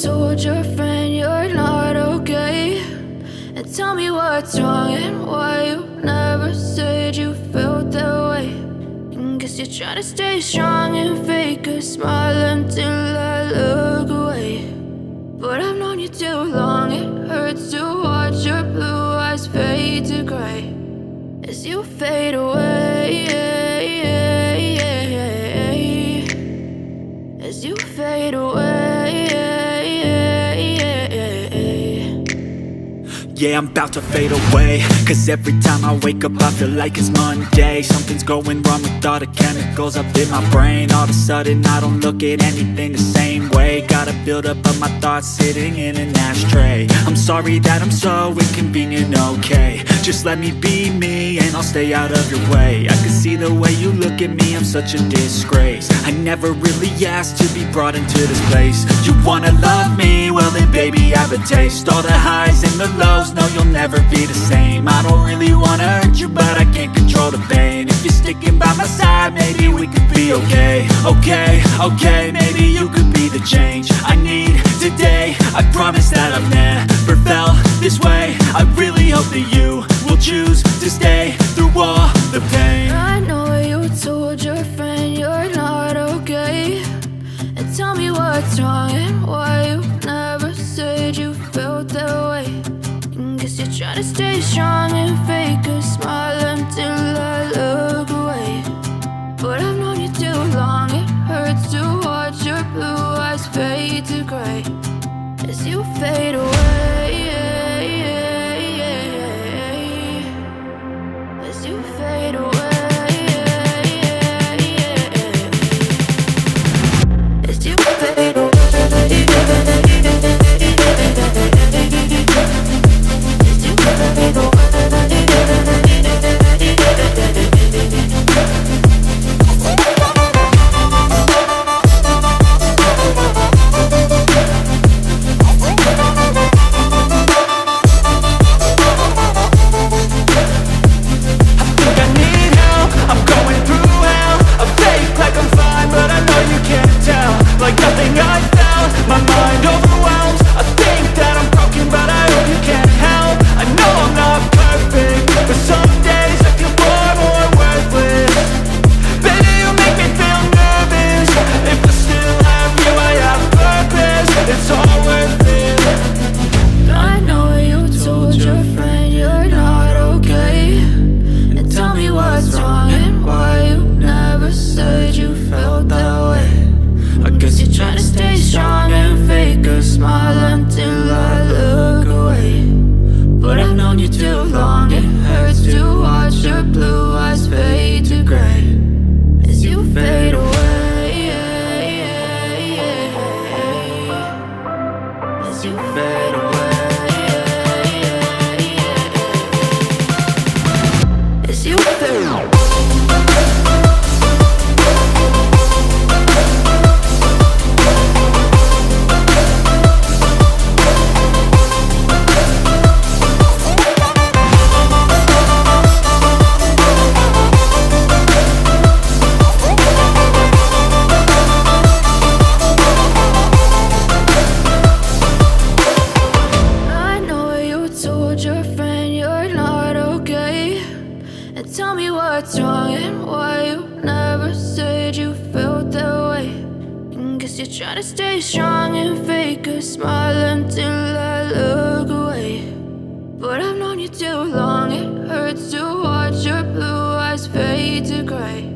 told your friend you're not okay, and tell me what's wrong and why you never said you felt that way. And guess you're trying to stay strong and fake a smile until I look away. But I've known you too long, it hurts to watch your blue eyes fade to gray as you fade away, as you fade away. Yeah, I'm about to fade away, cause every time I wake up I feel like it's Monday. Something's going wrong with all the chemicals up in my brain. All of a sudden I don't look at anything the same way. Gotta build up of my thoughts sitting in an ashtray. I'm sorry that I'm so inconvenient, okay. Just let me be me and I'll stay out of your way. I can see the way you look at me, I'm such a disgrace. I never really asked to be brought into this place. You wanna love me? Well then baby I have a taste. All the highs and the lows, no you'll never be the same. I don't really wanna hurt you but I can't control the pain. If you're sticking by my side maybe we could be okay. Okay, maybe you could be the change I need today. I promise that I've never felt this way. I really hope that you will choose to stay through all the pain. I know you told your friend you're not okay, and tell me what's wrong and why you never said you felt that way. And guess you're trying to stay strong and fake a smile until I look away. But I've known you too long, it hurts to watch your blue eyes fade to gray as you fade away, as you fade away, as you fade away. Like nothing I felt, my mind overwhelmed. I think that I'm broken but I hope you can't help. I know I'm not perfect, but some days I feel far more worthless. Baby, you make me feel nervous. If I still have you, I have purpose. It's all worth it. I know you told your friend you're not okay, and tell me what's wrong and why you never said you felt that way. I guess you're trying to stay strong and fake a smile until I look away. But I've known you too long, it hurts to watch your blue eyes fade to gray as you fade away, as you fade away, as you fade away. Tell me what's wrong and why you never said you felt that way. And guess you're trying to stay strong and fake a smile until I look away. But I've known you too long, it hurts to watch your blue eyes fade to gray